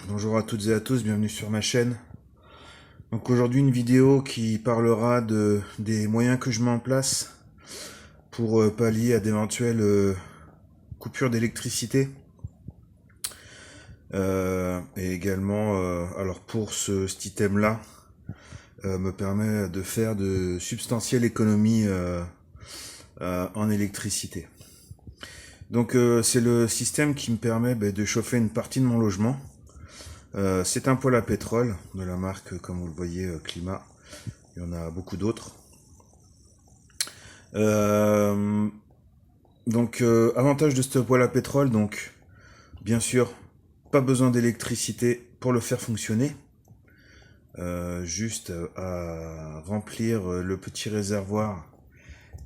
Bonjour à toutes et à tous, bienvenue sur ma chaîne. Donc aujourd'hui une vidéo qui parlera des moyens que je mets en place pour pallier à d'éventuelles coupures d'électricité. Et également, alors pour cet item-là, me permet de faire de substantielles économies en électricité. Donc c'est le système qui me permet de chauffer une partie de mon logement. C'est un poêle à pétrole de la marque, comme vous le voyez, Climat. Il y en a beaucoup d'autres. Avantage de ce poêle à pétrole, donc bien sûr, pas besoin d'électricité pour le faire fonctionner. Juste à remplir le petit réservoir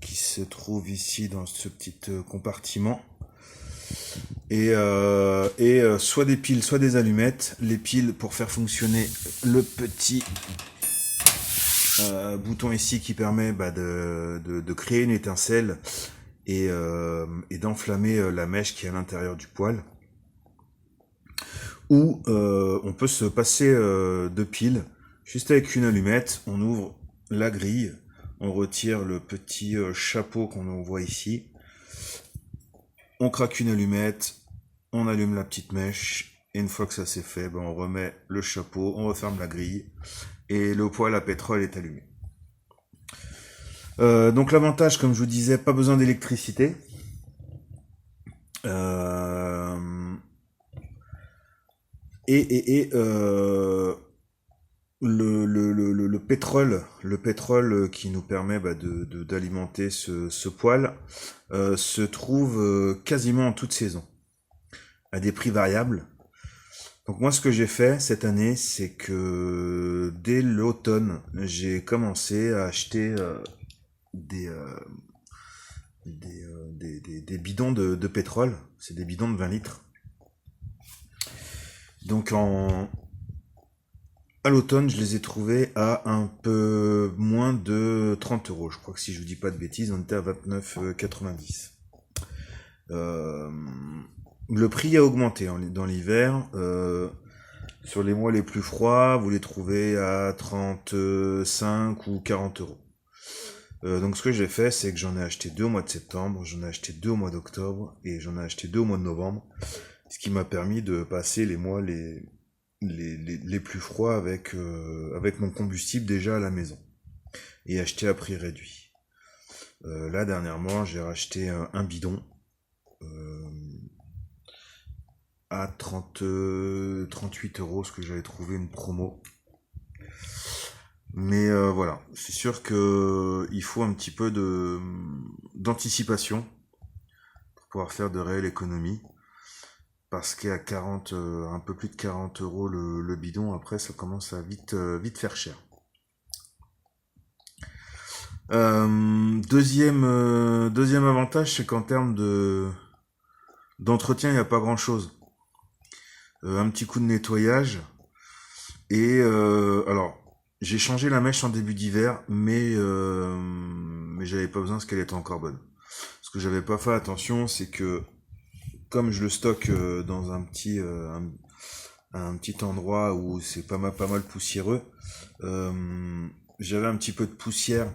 qui se trouve ici dans ce petit compartiment. Et soit des piles, soit des allumettes. Les piles pour faire fonctionner le petit bouton ici qui permet de créer une étincelle et d'enflammer la mèche qui est à l'intérieur du poêle. Ou on peut se passer de piles juste avec une allumette. On ouvre la grille, on retire le petit chapeau qu'on voit ici. On craque une allumette, on allume la petite mèche, et une fois que ça c'est fait, on remet le chapeau, on referme la grille, et le poêle à pétrole est allumé. Donc l'avantage, comme je vous disais, pas besoin d'électricité. Le pétrole qui nous permet d'alimenter ce poêle se trouve quasiment en toute saison, à des prix variables. Donc moi, ce que j'ai fait cette année, c'est que dès l'automne, j'ai commencé à acheter des bidons de pétrole. C'est des bidons de 20 litres. Donc à l'automne, je les ai trouvés à un peu moins de 30 euros. Je crois que si je vous dis pas de bêtises, on était à 29,90. Le prix a augmenté dans l'hiver. Sur les mois les plus froids, vous les trouvez à 35 ou 40 euros. Donc ce que j'ai fait, c'est que j'en ai acheté 2 au mois de septembre, j'en ai acheté 2 au mois d'octobre et j'en ai acheté 2 au mois de novembre. Ce qui m'a permis de passer les mois les plus froids avec mon combustible déjà à la maison et acheter à prix réduit. Là dernièrement j'ai racheté un bidon à 38 euros, ce que j'avais trouvé une promo. Mais voilà, c'est sûr que il faut un petit peu d'anticipation pour pouvoir faire de réelles économies. Parce qu'à 40, un peu plus de 40 euros le bidon, après ça commence à vite faire cher. Deuxième avantage, c'est qu'en termes d'entretien, il n'y a pas grand chose. Un petit coup de nettoyage. Et alors, j'ai changé la mèche en début d'hiver, mais j'avais pas besoin parce qu'elle était encore bonne. Ce que j'avais pas fait attention, c'est que comme je le stocke dans un petit endroit où c'est pas mal poussiéreux, j'avais un petit peu de poussière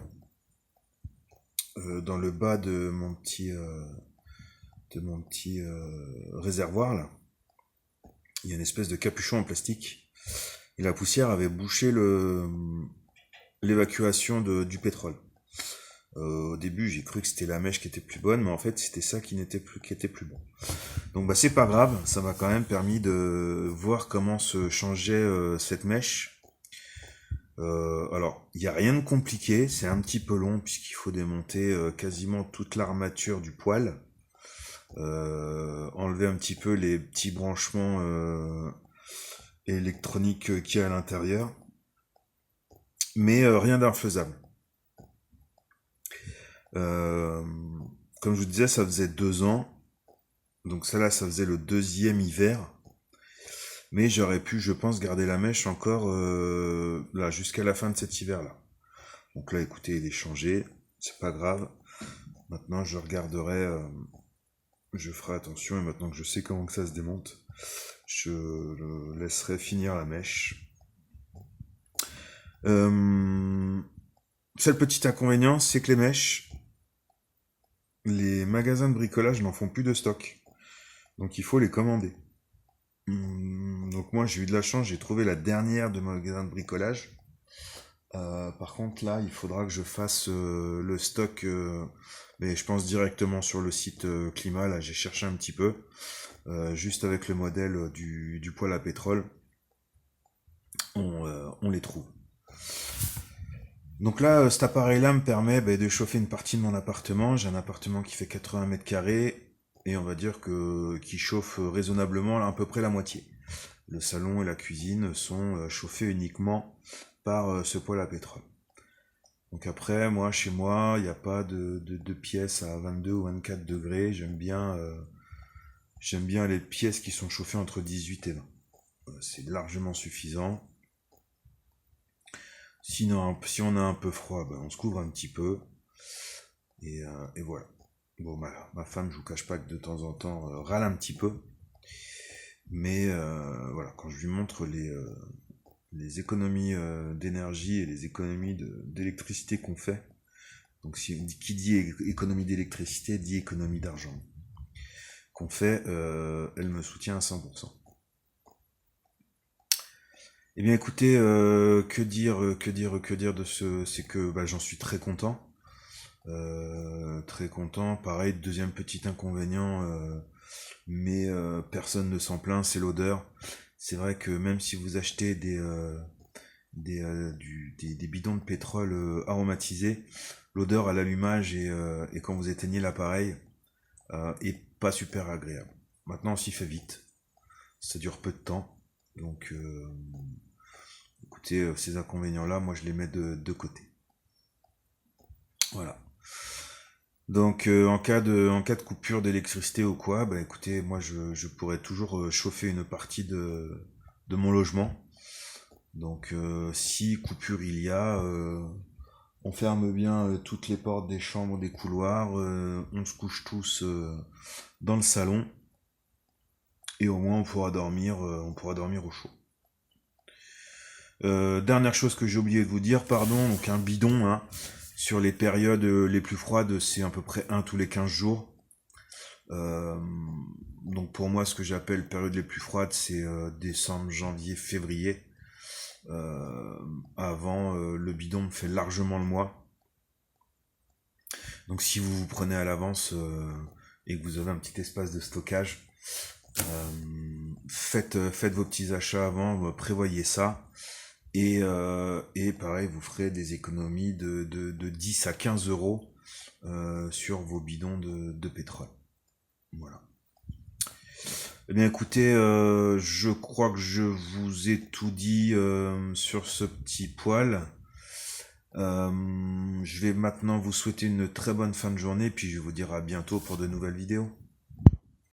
dans le bas de mon petit réservoir là. Il y a une espèce de capuchon en plastique et la poussière avait bouché l'évacuation du pétrole. Au début, j'ai cru que c'était la mèche qui était plus bonne, mais en fait, c'était ça qui était plus bon. Donc, c'est pas grave, ça m'a quand même permis de voir comment se changeait cette mèche. Alors, il n'y a rien de compliqué, c'est un petit peu long puisqu'il faut démonter quasiment toute l'armature du poêle, enlever un petit peu les petits branchements électroniques qu'il y a à l'intérieur, mais rien d'infaisable. Comme je vous disais, ça faisait 2 ans. Donc ça faisait le 2e hiver. Mais j'aurais pu, je pense, garder la mèche encore là jusqu'à la fin de cet hiver-là. Donc là, écoutez, il est changé. C'est pas grave. Maintenant, je regarderai, je ferai attention. Et maintenant que je sais comment que ça se démonte, laisserai finir la mèche. Seul petit inconvénient, c'est que les mèches, les magasins de bricolage n'en font plus de stock. Donc il faut les commander. Donc moi j'ai eu de la chance, j'ai trouvé la dernière de magasin de bricolage. Par contre là, il faudra que je fasse le stock, mais je pense directement sur le site Climat. Là j'ai cherché un petit peu, juste avec le modèle du poêle à pétrole, on les trouve. Donc là, cet appareil-là me permet de chauffer une partie de mon appartement. J'ai un appartement qui fait 80 mètres carrés et on va dire qui chauffe raisonnablement à peu près la moitié. Le salon et la cuisine sont chauffés uniquement par ce poêle à pétrole. Donc après, moi, chez moi, il n'y a pas de pièces à 22 ou 24 degrés. J'aime bien les pièces qui sont chauffées entre 18 et 20. C'est largement suffisant. Sinon, si on a un peu froid, on se couvre un petit peu. Et voilà. Bon, ma femme, je vous cache pas que de temps en temps, râle un petit peu. Mais voilà, quand je lui montre les économies d'énergie et les économies d'électricité qu'on fait, donc qui dit économie d'électricité, dit économie d'argent, qu'on fait, elle me soutient à 100%. Eh bien écoutez, que dire de c'est que j'en suis très content. Très content. Pareil, deuxième petit inconvénient, mais personne ne s'en plaint, c'est l'odeur. C'est vrai que même si vous achetez des bidons de pétrole aromatisés, l'odeur à l'allumage et quand vous éteignez l'appareil est pas super agréable. Maintenant, on s'y fait vite. Ça dure peu de temps. Donc, écoutez, ces inconvénients-là, moi, je les mets de côté. Voilà. Donc, en cas de coupure d'électricité ou quoi, écoutez, moi, je pourrais toujours chauffer une partie de mon logement. Donc, si coupure il y a, on ferme bien toutes les portes des chambres, des couloirs, on se couche tous dans le salon, et au moins on pourra dormir au chaud. Dernière chose que j'ai oublié de vous dire, pardon, donc un bidon, hein, sur les périodes les plus froides, c'est à peu près 1 tous les 15 jours. Donc pour moi, ce que j'appelle période les plus froides, c'est décembre, janvier, février. Avant, le bidon me fait largement le mois. Donc si vous vous prenez à l'avance et que vous avez un petit espace de stockage, faites vos petits achats avant, prévoyez ça. Et pareil, vous ferez des économies de 10 à 15 euros sur vos bidons de pétrole. Voilà. Eh bien écoutez, je crois que je vous ai tout dit sur ce petit poêle. Je vais maintenant vous souhaiter une très bonne fin de journée, puis je vais vous dire à bientôt pour de nouvelles vidéos.